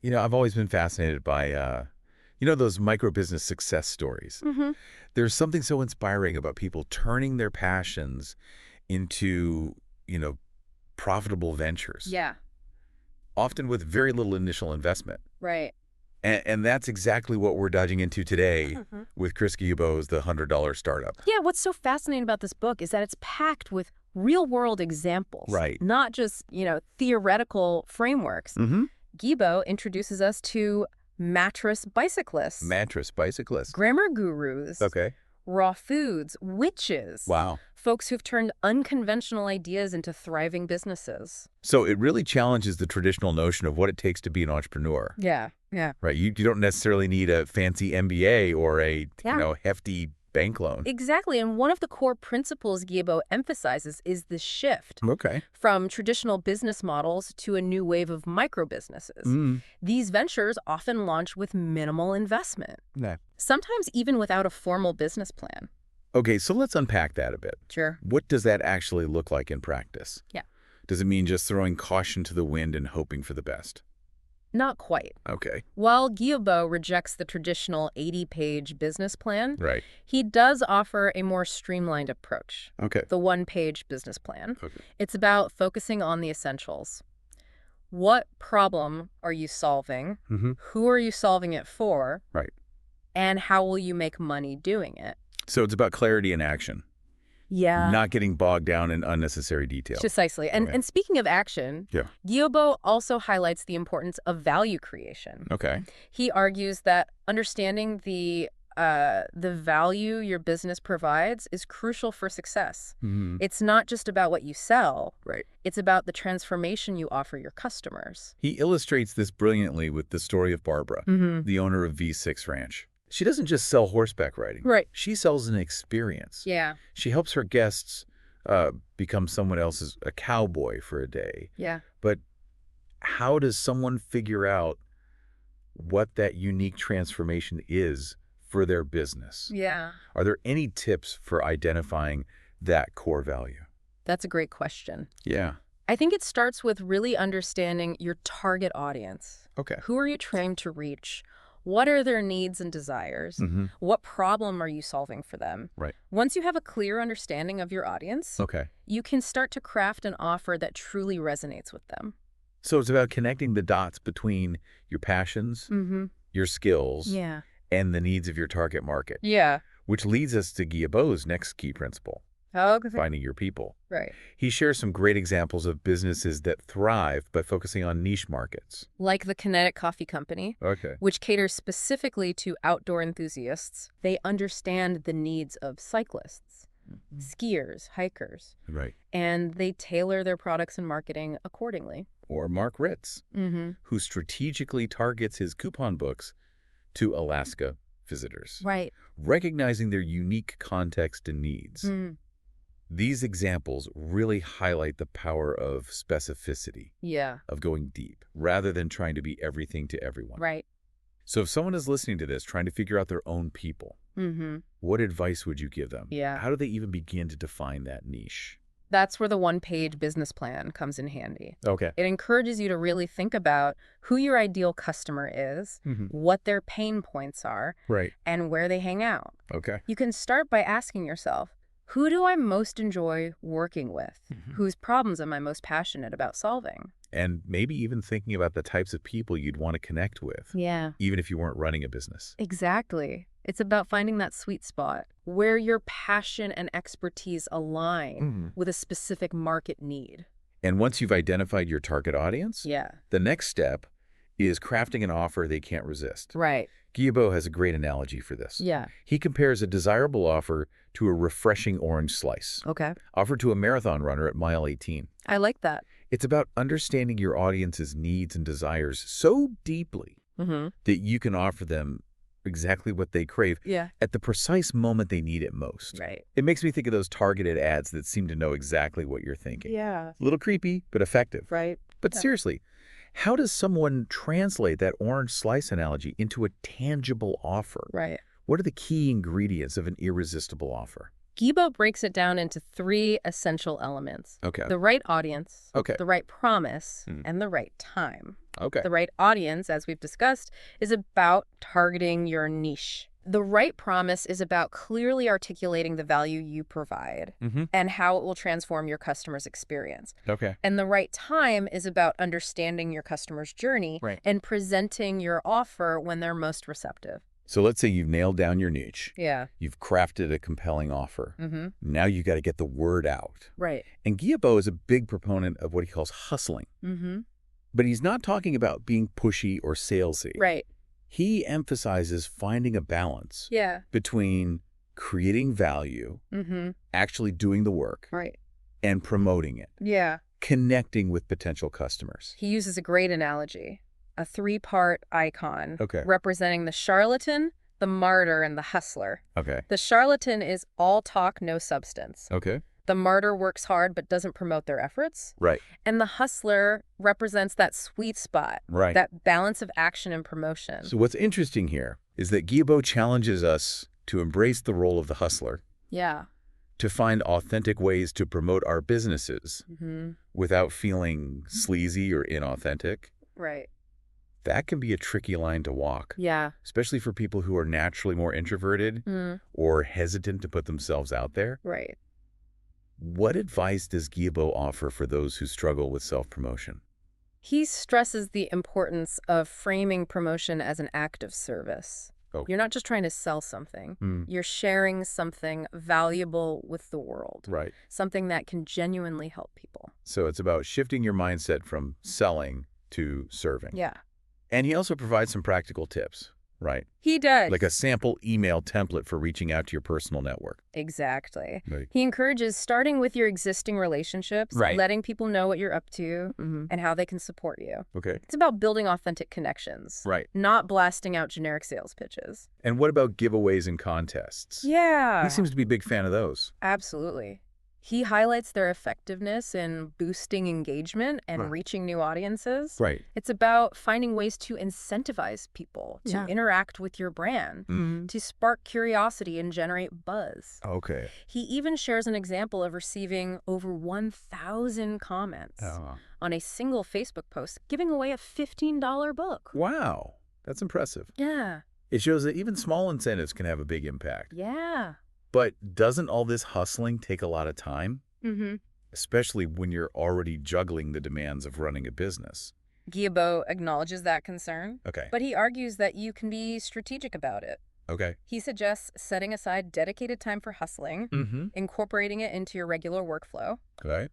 I've always been fascinated by, those micro-business success stories. Mm-hmm. There's something so inspiring about people turning their passions into, profitable ventures, Yeah, often with very little initial investment. right. And that's exactly what we're dodging into today Mhm. with Chris Guillebeau's The $100 Startup. Yeah, what's so fascinating about this book is that it's packed with real-world examples, Right. not just, theoretical frameworks. Mm-hmm. Guillebeau introduces us to mattress bicyclists, Mattress bicyclist. grammar gurus, Okay. raw foods, witches, Wow. folks who've turned unconventional ideas into thriving businesses. So it really challenges the traditional notion of what it takes to be an entrepreneur. Yeah, yeah. Right. You don't necessarily need a fancy MBA or a, Yeah. hefty bank loan. Exactly, and one of the core principles Guillebeau emphasizes is the shift Okay. from traditional business models to a new wave of micro-businesses. Mm. These ventures often launch with minimal investment, Nah. sometimes even without a formal business plan. Okay, so let's unpack that a bit. Sure. What does that actually look like in practice? Yeah. Does it mean just throwing caution to the wind and hoping for the best? Not quite. Okay. While Guillebeau rejects the traditional 80-page business plan, Right. he does offer a more streamlined approach, Okay. the one-page business plan. Okay. It's about focusing on the essentials. What problem are you solving? Mm-hmm. Who are you solving it for? Right. And how will you make money doing it? So it's about clarity and action, Yeah. not getting bogged down in unnecessary detail. Precisely. And, Okay. and speaking of action, Yeah. Guillebeau also highlights the importance of value creation. Okay. He argues that understanding the value your business provides is crucial for success. Mm-hmm. It's not just about what you sell. Right. It's about the transformation you offer your customers. He illustrates this brilliantly with the story of Barbara, Mm-hmm. the owner of V6 Ranch. She doesn't just sell horseback riding. Right. She sells an experience. Yeah. She helps her guests become someone else's a cowboy for a day. Yeah. But how does someone figure out what that unique transformation is for their business? Yeah. Are there any tips for identifying that core value? That's a great question. Yeah. I think it starts with really understanding your target audience. Okay. Who are you trying to reach? What are their needs and desires? Mm-hmm. What problem are you solving for them? Right. Once you have a clear understanding of your audience, Okay. you can start to craft an offer that truly resonates with them. So it's about connecting the dots between your passions, Mm-hmm. your skills, Yeah. and the needs of your target market, Yeah. which leads us to Guillebeau's next key principle, Okay. finding your people. Right. He shares some great examples of businesses that thrive by focusing on niche markets. Like the Kinetic Coffee Company, Okay. which caters specifically to outdoor enthusiasts. They understand the needs of cyclists, skiers, hikers, Right. and they tailor their products and marketing accordingly. Or Mark Ritz, Mm-hmm. who strategically targets his coupon books to Alaska visitors, Right. recognizing their unique context and needs. Mm. These examples really highlight the power of specificity, Yeah. of going deep, rather than trying to be everything to everyone. Right. So if someone is listening to this, trying to figure out their own people, Mm-hmm. what advice would you give them? Yeah. How do they even begin to define that niche? That's where the one-page business plan comes in handy. Okay. It encourages you to really think about who your ideal customer is, Mm-hmm. what their pain points are, Right. and where they hang out. Okay. You can start by asking yourself, who do I most enjoy working with? Mhm. Whose problems am I most passionate about solving? And maybe even thinking about the types of people you'd want to connect with, Yeah. even if you weren't running a business. Exactly. It's about finding that sweet spot where your passion and expertise align Mhm. with a specific market need. And once you've identified your target audience, Yeah. the next step is crafting an offer they can't resist. Right. Guillebeau has a great analogy for this. Yeah. He compares a desirable offer to a refreshing orange slice, Okay. offered to a marathon runner at mile 18. I like that. It's about understanding your audience's needs and desires so deeply Mm-hmm. that you can offer them exactly what they crave Yeah. at the precise moment they need it most. Right. It makes me think of those targeted ads that seem to know exactly what you're thinking. Yeah. A little creepy, but effective. Right. But Yeah. seriously, how does someone translate that orange slice analogy into a tangible offer? Right. What are the key ingredients of an irresistible offer? Guillebeau breaks it down into 3 essential elements. Okay. The right audience, Okay. the right promise, Hmm. and the right time. Okay. The right audience, as we've discussed, is about targeting your niche. The right promise is about clearly articulating the value you provide Mm-hmm. and how it will transform your customer's experience. Okay. And the right time is about understanding your customer's journey Right. and presenting your offer when they're most receptive. So let's say you've nailed down your niche. Yeah. You've crafted a compelling offer. Mm-hmm. Now you got to get the word out. Right. And Guillebeau is a big proponent of what he calls hustling. Mm-hmm. But he's not talking about being pushy or salesy. Right. He emphasizes finding a balance Yeah. between creating value, Mm-hmm. actually doing the work, Right. and promoting it, Yeah. connecting with potential customers. He uses a great analogy, a three-part icon Okay. representing the charlatan, the martyr, and the hustler. Okay. The charlatan is all talk, no substance. Okay. The martyr works hard but doesn't promote their efforts. Right. And the hustler represents that sweet spot, Right. that balance of action and promotion. So what's interesting here is that Guillebeau challenges us to embrace the role of the hustler, Yeah. to find authentic ways to promote our businesses Mm-hmm. without feeling sleazy or inauthentic. Right. That can be a tricky line to walk, Yeah. especially for people who are naturally more introverted or hesitant to put themselves out there. Right. What advice does Guillebeau offer for those who struggle with self-promotion? He stresses the importance of framing promotion as an act of service. Oh. You're not just trying to sell something. Mm. You're sharing something valuable with the world, Right. something that can genuinely help people. So it's about shifting your mindset from selling to serving. Yeah. And he also provides some practical tips, right? He does. Like a sample email template for reaching out to your personal network. Exactly. Right. He encourages starting with your existing relationships, Right. letting people know what you're up to and how they can support you. Okay. It's about building authentic connections, Right. not blasting out generic sales pitches. And what about giveaways and contests? Yeah. He seems to be a big fan of those. Absolutely. He highlights their effectiveness in boosting engagement and Right. reaching new audiences. Right. It's about finding ways to incentivize people to Yeah. interact with your brand, to spark curiosity and generate buzz. Okay. He even shares an example of receiving over 1,000 comments on a single Facebook post, giving away a $15 book. Wow. That's impressive. Yeah. It shows that even small incentives can have a big impact. Yeah. But doesn't all this hustling take a lot of time? Mm-hmm. Especially when you're already juggling the demands of running a business. Guillebeau acknowledges that concern, Okay. but he argues that you can be strategic about it. Okay. He suggests setting aside dedicated time for hustling, Mm-hmm. incorporating it into your regular workflow. Okay.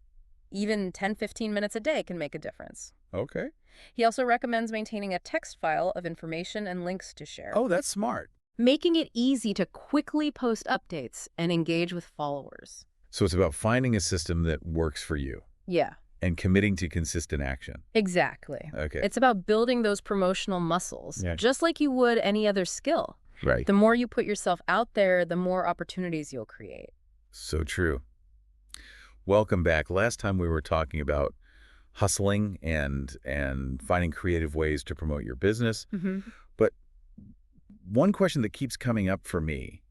Even 10-15 minutes a day can make a difference. Okay. He also recommends maintaining a text file of information and links to share, Oh, that's smart. making it easy to quickly post updates and engage with followers. So it's about finding a system that works for you Yeah, and committing to consistent action. exactly. Okay. It's about building those promotional muscles, Yeah. just like you would any other skill. Right. The more you put yourself out there, the more opportunities you'll create. So true. Welcome back. Last time we were talking about hustling and finding creative ways to promote your business. Mm-hmm. But one question that keeps coming up for me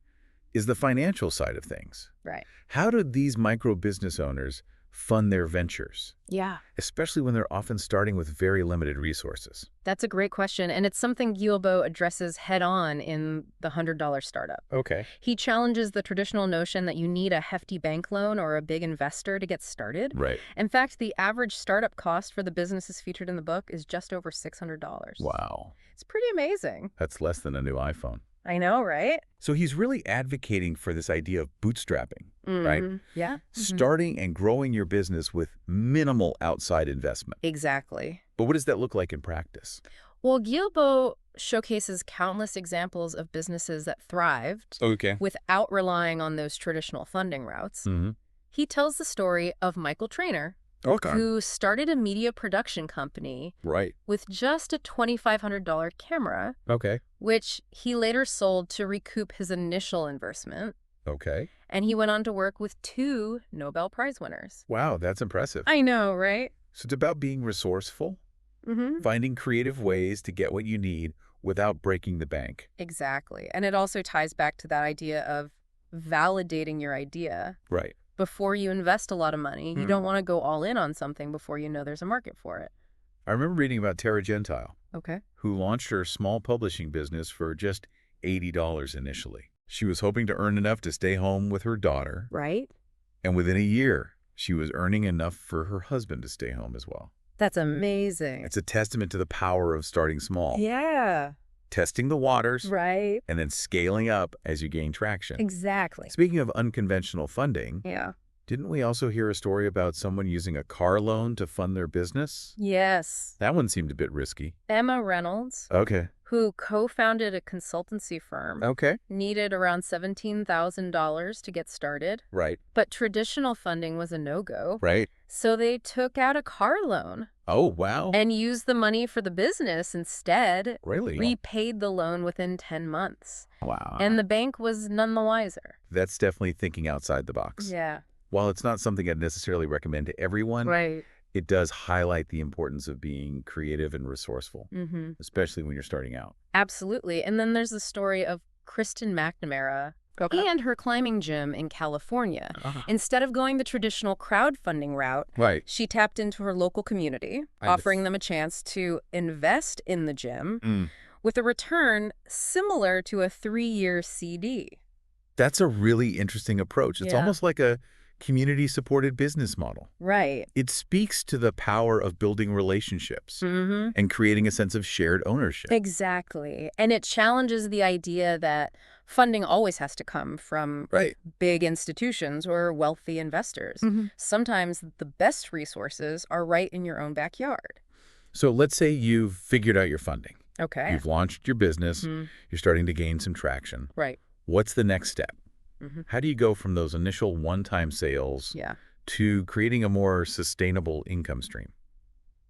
is the financial side of things. Right. How do these micro business owners fund their ventures, Yeah. especially when they're often starting with very limited resources? That's a great question, and it's something Guillebeau addresses head-on in the $100 Startup. Okay. He challenges the traditional notion that you need a hefty bank loan or a big investor to get started. Right. In fact, the average startup cost for the businesses featured in the book is just over $600. Wow. It's pretty amazing. That's less than a new iPhone. I know, right? So he's really advocating for this idea of bootstrapping, right? Yeah. Starting and growing your business with minimal outside investment. Exactly. But what does that look like in practice? Well, Guillebeau showcases countless examples of businesses that thrived Okay. without relying on those traditional funding routes. Mm-hmm. He tells the story of Michael Traynor, Okay. who started a media production company Right. with just a $2,500 camera, Okay. which he later sold to recoup his initial investment. Okay. And he went on to work with 2 Nobel Prize winners. Wow, that's impressive. I know, right? So it's about being resourceful, Mm-hmm. finding creative ways to get what you need without breaking the bank. Exactly. And it also ties back to that idea of validating your idea Right. before you invest a lot of money. You don't want to go all in on something before you know there's a market for it. I remember reading about Tara Gentile, Okay. who launched her small publishing business for just $80 initially. She was hoping to earn enough to stay home with her daughter, Right? and within a year, she was earning enough for her husband to stay home as well. That's amazing. It's a testament to the power of starting small, Yeah. testing the waters, Right. and then scaling up as you gain traction. Exactly. Speaking of unconventional funding, Yeah. didn't we also hear a story about someone using a car loan to fund their business? Yes. That one seemed a bit risky. Emma Reynolds, Okay. who co-founded a consultancy firm, Okay. needed around $17,000 to get started, Right. but traditional funding was a no-go. Right. So they took out a car loan Oh, wow. and used the money for the business instead, Really? repaid the loan within 10 months. Wow. And the bank was none the wiser. That's definitely thinking outside the box. Yeah. While it's not something I'd necessarily recommend to everyone, Right. it does highlight the importance of being creative and resourceful, Mm-hmm. especially when you're starting out. Absolutely. And then there's the story of Kristen McNamara and her climbing gym in California. Instead of going the traditional crowdfunding route, Right. she tapped into her local community, offering them a chance to invest in the gym with a return similar to a 3-year CD. That's a really interesting approach. It's Yeah. almost like a community-supported business model. Right. It speaks to the power of building relationships Mm-hmm. and creating a sense of shared ownership. Exactly. And it challenges the idea that funding always has to come from Right. big institutions or wealthy investors. Sometimes the best resources are right in your own backyard. So let's say you've figured out your funding. Okay. You've launched your business. Mhm. You're starting to gain some traction. Right. What's the next step? Mhm. How do you go from those initial one-time sales Yeah. to creating a more sustainable income stream?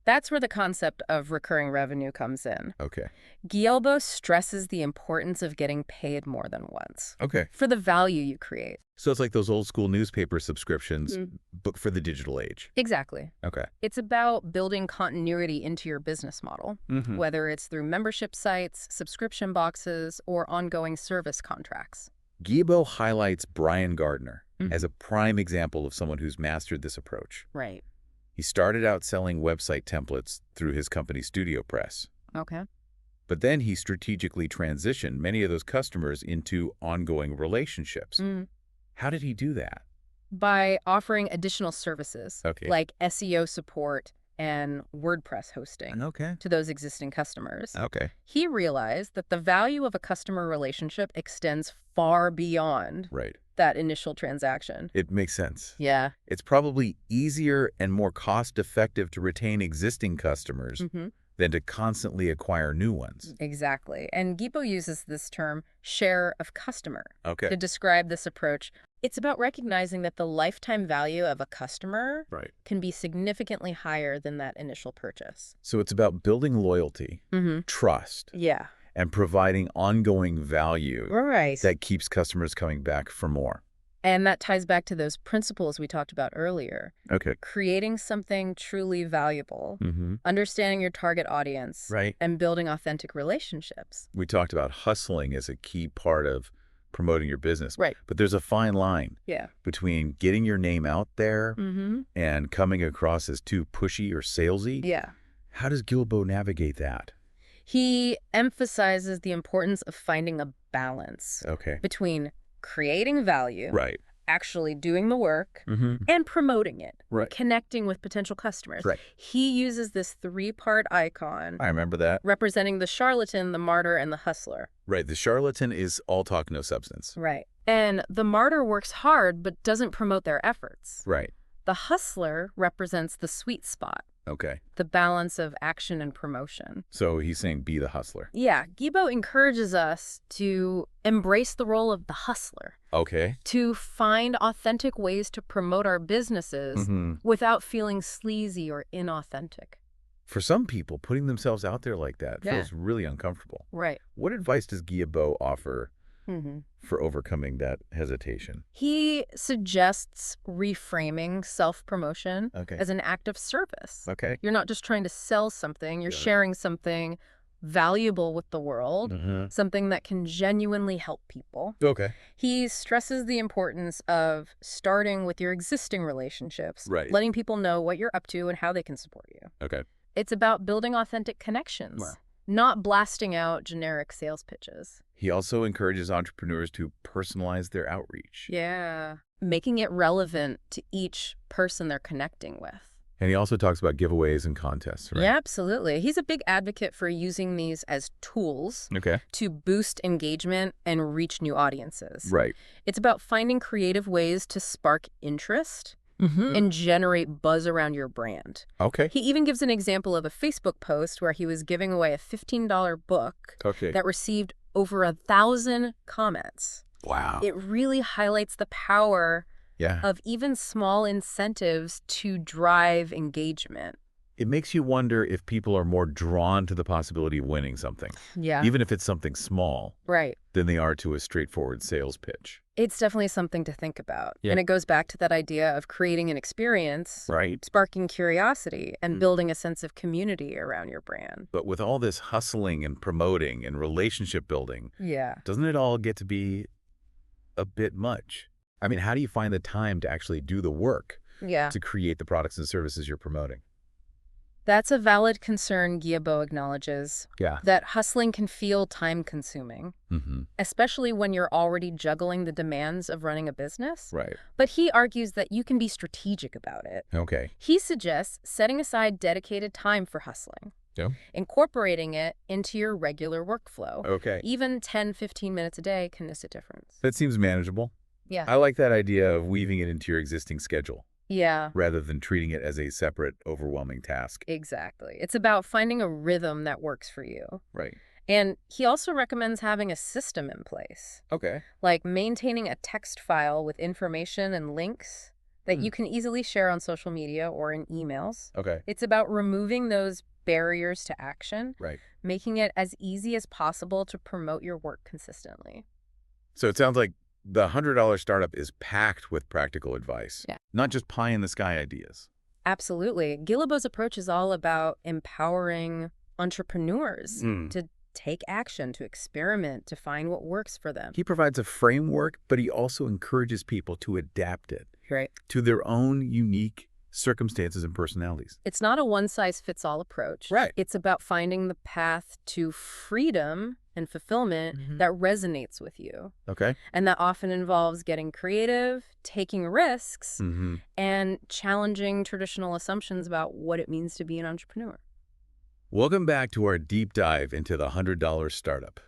That's where the concept of recurring revenue comes in. Okay. Gielbo stresses the importance of getting paid more than once Okay. for the value you create. So it's like those old school newspaper subscriptions, Mm. but for the digital age. Exactly. Okay. It's about building continuity into your business model, Mm-hmm. whether it's through membership sites, subscription boxes, or ongoing service contracts. Giebo highlights Brian Gardner Mhm. as a prime example of someone who's mastered this approach. Right. He started out selling website templates through his company Studio Press, Okay. but then he strategically transitioned many of those customers into ongoing relationships. How did he do that? By offering additional services Okay. like SEO support and WordPress hosting Okay. to those existing customers. Okay. He realized that the value of a customer relationship extends far beyond Right. that initial transaction. It makes sense. Yeah. It's probably easier and more cost-effective to retain existing customers than to constantly acquire new ones. Exactly. And Gipo uses this term, share of customer, Okay. to describe this approach. It's about recognizing that the lifetime value of a customer Right. can be significantly higher than that initial purchase. So it's about building loyalty, trust, Yeah. and providing ongoing value Right. that keeps customers coming back for more. And that ties back to those principles we talked about earlier. Okay. Creating something truly valuable, Mm-hmm. understanding your target audience, Right. and building authentic relationships. We talked about hustling as a key part of promoting your business. Right. But there's a fine line Yeah. between getting your name out there and coming across as too pushy or salesy. Yeah. How does Gilbo navigate that? He emphasizes the importance of finding a balance Okay. between creating value, Right. actually doing the work, Mm-hmm. and promoting it, Right. connecting with potential customers. Right. He uses this 3-part icon I remember that. representing the charlatan, the martyr, and the hustler. Right. The charlatan is all talk, no substance. Right. And the martyr works hard but doesn't promote their efforts. Right. The hustler represents the sweet spot, Okay. the balance of action and promotion. So he's saying be the hustler. Yeah, Gibo encourages us to embrace the role of the hustler, Okay. to find authentic ways to promote our businesses Mm-hmm. without feeling sleazy or inauthentic. For some people, putting themselves out there like that Yeah. feels really uncomfortable. Right. What advice does Guilbeault offer Mm-hmm. for overcoming that hesitation? He suggests reframing self-promotion Okay. as an act of service. Okay. You're not just trying to sell something, you're Got it. sharing something valuable with the world, Mm-hmm. something that can genuinely help people. Okay. He stresses the importance of starting with your existing relationships, Right. letting people know what you're up to and how they can support you. Okay. It's about building authentic connections, Wow. not blasting out generic sales pitches. He also encourages entrepreneurs to personalize their outreach. Yeah. Making it relevant to each person they're connecting with. And he also talks about giveaways and contests, right? Yeah, absolutely. He's a big advocate for using these as tools Okay. to boost engagement and reach new audiences. Right. It's about finding creative ways to spark interest and generate buzz around your brand. Okay. He even gives an example of a Facebook post where he was giving away a $15 book Okay. that received over 1,000 comments. Wow. It really highlights the power Yeah. of even small incentives to drive engagement. It makes you wonder if people are more drawn to the possibility of winning something, Yeah. even if it's something small, Right. than they are to a straightforward sales pitch. It's definitely something to think about. Yeah. And it goes back to that idea of creating an experience, Right. sparking curiosity, and building a sense of community around your brand. But with all this hustling and promoting and relationship building, Yeah. doesn't it all get to be a bit much? I mean, how do you find the time to actually do the work Yeah. to create the products and services you're promoting? That's a valid concern Guilbeault acknowledges, Yeah. that hustling can feel time-consuming, especially when you're already juggling the demands of running a business. Right. But he argues that you can be strategic about it. Okay. He suggests setting aside dedicated time for hustling, Yeah. incorporating it into your regular workflow. Okay. Even 10, 15 minutes a day can miss a difference. That seems manageable. Yeah. I like that idea of weaving it into your existing schedule Yeah, rather than treating it as a separate, overwhelming task. exactly. It's about finding a rhythm that works for you. Right. And he also recommends having a system in place, Okay. like maintaining a text file with information and links that you can easily share on social media or in emails. Okay. It's about removing those barriers to action, Right. making it as easy as possible to promote your work consistently. So it sounds like the $100 startup is packed with practical advice, Yeah. not just pie-in-the-sky ideas. Absolutely. Guillebeau's approach is all about empowering entrepreneurs to take action, to experiment, to find what works for them. He provides a framework, but he also encourages people to adapt it Right. to their own unique circumstances and personalities. It's not a one-size-fits-all approach. Right. It's about finding the path to freedom and fulfillment that resonates with you. Okay? And that often involves getting creative, taking risks, Mm-hmm. and challenging traditional assumptions about what it means to be an entrepreneur. Welcome back to our deep dive into the $100 startup.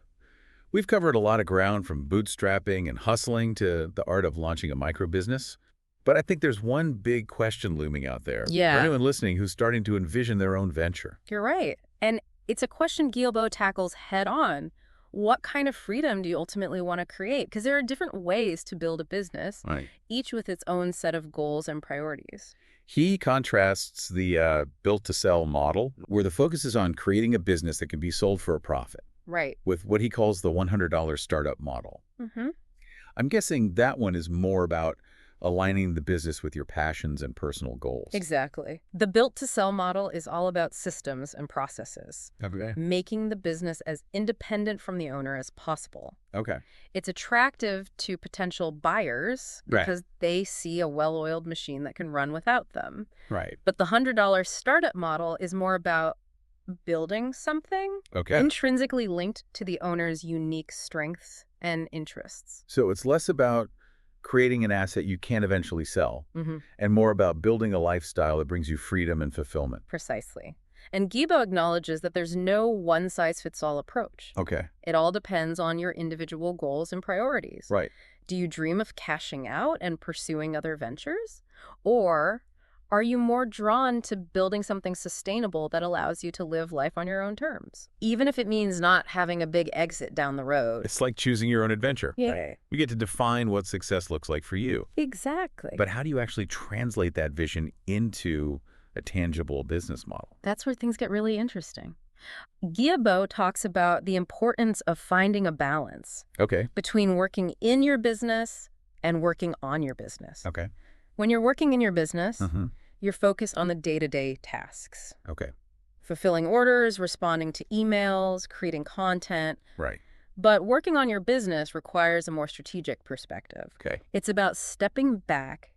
We've covered a lot of ground from bootstrapping and hustling to the art of launching a micro business. But I think there's one big question looming out there Yeah. for anyone listening who's starting to envision their own venture. You're right. And it's a question Guillebeau tackles head on. What kind of freedom do you ultimately want to create? Because there are different ways to build a business, Right. each with its own set of goals and priorities. He contrasts the built-to-sell model, where the focus is on creating a business that can be sold for a profit, Right. with what he calls the $100 startup model. Mm-hmm. I'm guessing that one is more about aligning the business with your passions and personal goals. Exactly. The built-to-sell model is all about systems and processes, Okay. making the business as independent from the owner as possible. Okay. It's attractive to potential buyers Right. because they see a well-oiled machine that can run without them. Right. But the $100 startup model is more about building something Okay. intrinsically linked to the owner's unique strengths and interests. So it's less about creating an asset you can eventually sell, Mm-hmm. and more about building a lifestyle that brings you freedom and fulfillment. Precisely. And Guillebeau acknowledges that there's no one-size-fits-all approach. Okay. It all depends on your individual goals and priorities. Right. Do you dream of cashing out and pursuing other ventures? Or are you more drawn to building something sustainable that allows you to live life on your own terms, even if it means not having a big exit down the road? It's like choosing your own adventure. Yeah. You get to define what success looks like for you. Exactly. But how do you actually translate that vision into a tangible business model? That's where things get really interesting. Guillebeau talks about the importance of finding a balance Okay. between working in your business and working on your business. Okay. When you're working in your business, Mm-hmm. you're focused on the day-to-day tasks, Okay. fulfilling orders, responding to emails, creating content. Right. But working on your business requires a more strategic perspective. Okay. It's about stepping back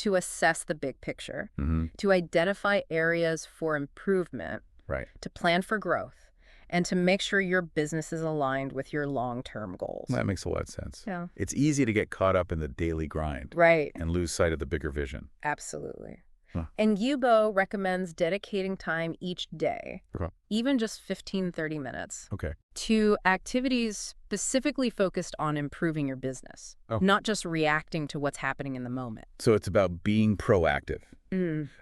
to assess the big picture, Mm-hmm. to identify areas for improvement, Right. to plan for growth, and to make sure your business is aligned with your long-term goals. That makes a lot of sense. Yeah. It's easy to get caught up in the daily grind Right. and lose sight of the bigger vision. Absolutely. Huh. And Yubo recommends dedicating time each day, Okay. even just 15-30 minutes, Okay. to activities specifically focused on improving your business, Oh. not just reacting to what's happening in the moment. So it's about being proactive,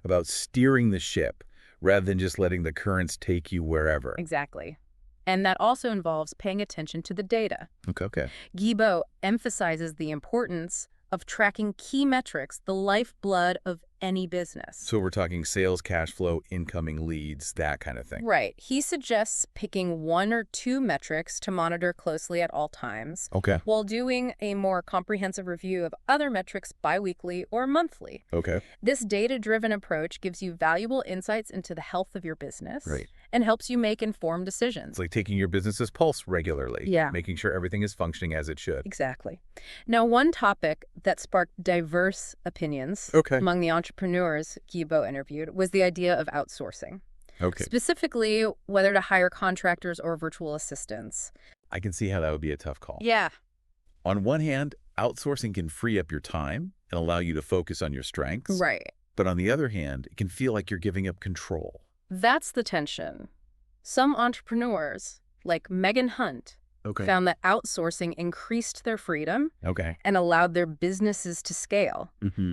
about steering the ship rather than just letting the currents take you wherever. Exactly. And that also involves paying attention to the data. Okay. Guibault emphasizes the importance of tracking key metrics, the lifeblood of any business. So we're talking sales, cash flow, incoming leads, that kind of thing. Right. He suggests picking 1 or 2 metrics to monitor closely at all times, Okay. while doing a more comprehensive review of other metrics biweekly or monthly. Okay. This data-driven approach gives you valuable insights into the health of your business Right. and helps you make informed decisions. It's like taking your business's pulse regularly. Yeah. Making sure everything is functioning as it should. Exactly. Now, one topic that sparked diverse opinions among the entrepreneurs Guibault interviewed was the idea of outsourcing. Okay. Specifically, whether to hire contractors or virtual assistants. I can see how that would be a tough call. Yeah. On one hand, outsourcing can free up your time and allow you to focus on your strengths. Right. But on the other hand, it can feel like you're giving up control. That's the tension. Some entrepreneurs, like Megan Hunt, found that outsourcing increased their freedom and allowed their businesses to scale.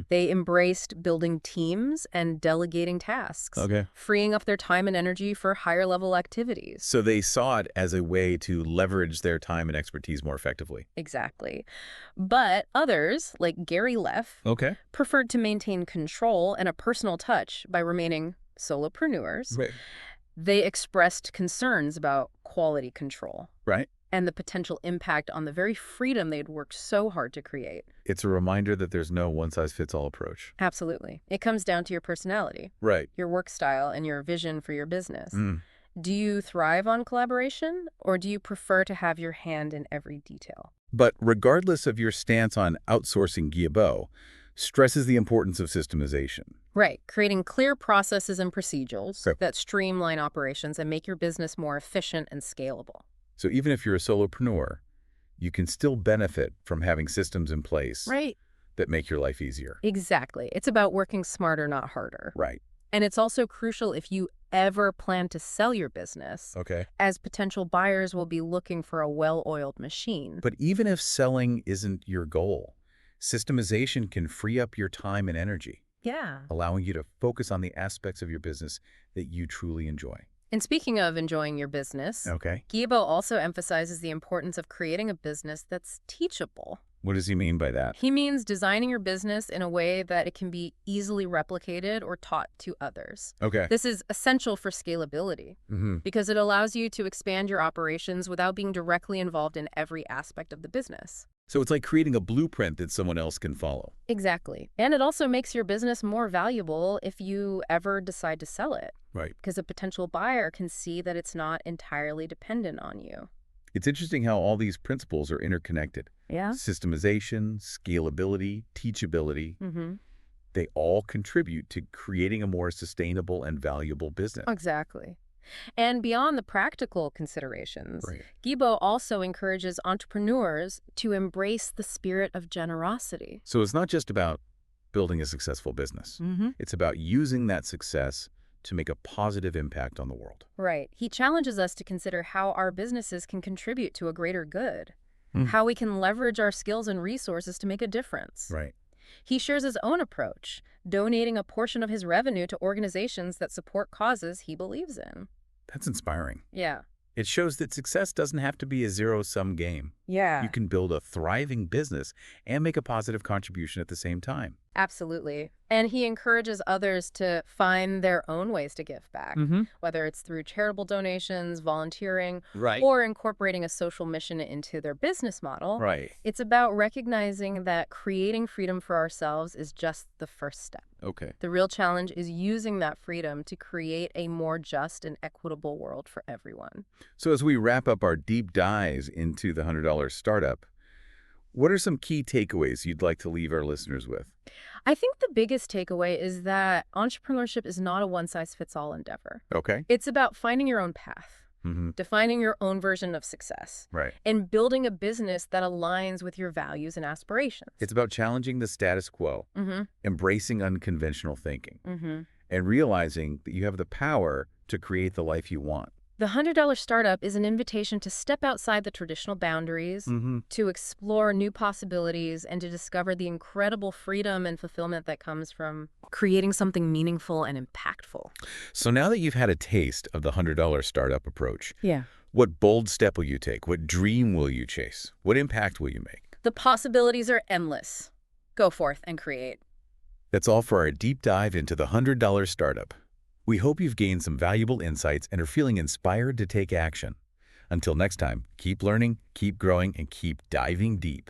They embraced building teams and delegating tasks, freeing up their time and energy for higher-level activities. So they saw it as a way to leverage their time and expertise more effectively. Exactly. But others, like Gary Leff, preferred to maintain control and a personal touch by remaining solopreneurs. Right. They expressed concerns about quality control. Right. And the potential impact on the very freedom they'd worked so hard to create. It's a reminder that there's no one-size-fits-all approach. Absolutely. It comes down to your personality, Right. your work style, and your vision for your business. Do you thrive on collaboration, or do you prefer to have your hand in every detail? But regardless of your stance on outsourcing, Guibault stresses the importance of systemization. Right. Creating clear processes and procedures that streamline operations and make your business more efficient and scalable. So even if you're a solopreneur, you can still benefit from having systems in place that make your life easier. Exactly. It's about working smarter, not harder. Right. And it's also crucial if you ever plan to sell your business, as potential buyers will be looking for a well-oiled machine. But even if selling isn't your goal, systemization can free up your time and energy, allowing you to focus on the aspects of your business that you truly enjoy. And speaking of enjoying your business, Guibault also emphasizes the importance of creating a business that's teachable. What does he mean by that? He means designing your business in a way that it can be easily replicated or taught to others. This is essential for scalability because it allows you to expand your operations without being directly involved in every aspect of the business. So it's like creating a blueprint that someone else can follow. Exactly. And it also makes your business more valuable if you ever decide to sell it. Right. Because a potential buyer can see that it's not entirely dependent on you. It's interesting how all these principles are interconnected. Systemization, scalability, teachability. They all contribute to creating a more sustainable and valuable business. Exactly. And beyond the practical considerations, Guibault also encourages entrepreneurs to embrace the spirit of generosity. So it's not just about building a successful business. It's about using that success to make a positive impact on the world. Right. He challenges us to consider how our businesses can contribute to a greater good, how we can leverage our skills and resources to make a difference. Right. He shares his own approach, donating a portion of his revenue to organizations that support causes he believes in. That's inspiring. Yeah. It shows that success doesn't have to be a zero-sum game. Yeah. You can build a thriving business and make a positive contribution at the same time. Absolutely. And he encourages others to find their own ways to give back, whether it's through charitable donations, volunteering, or incorporating a social mission into their business model. It's about recognizing that creating freedom for ourselves is just the first step. The real challenge is using that freedom to create a more just and equitable world for everyone. So as we wrap up our deep dives into the $100 startup, What are some key takeaways you'd like to leave our listeners with? I think the biggest takeaway is that entrepreneurship is not a one-size-fits-all endeavor. Okay. It's about finding your own path, Mm-hmm. defining your own version of success, Right. and building a business that aligns with your values and aspirations. It's about challenging the status quo, Mm-hmm. embracing unconventional thinking, Mm-hmm. and realizing that you have the power to create the life you want. The $100 Startup is an invitation to step outside the traditional boundaries, Mm-hmm. to explore new possibilities, and to discover the incredible freedom and fulfillment that comes from creating something meaningful and impactful. So now that you've had a taste of the $100 startup approach, Yeah. what bold step will you take? What dream will you chase? What impact will you make? The possibilities are endless. Go forth and create. That's all for our deep dive into the $100 startup. We hope you've gained some valuable insights and are feeling inspired to take action. Until next time, keep learning, keep growing, and keep diving deep.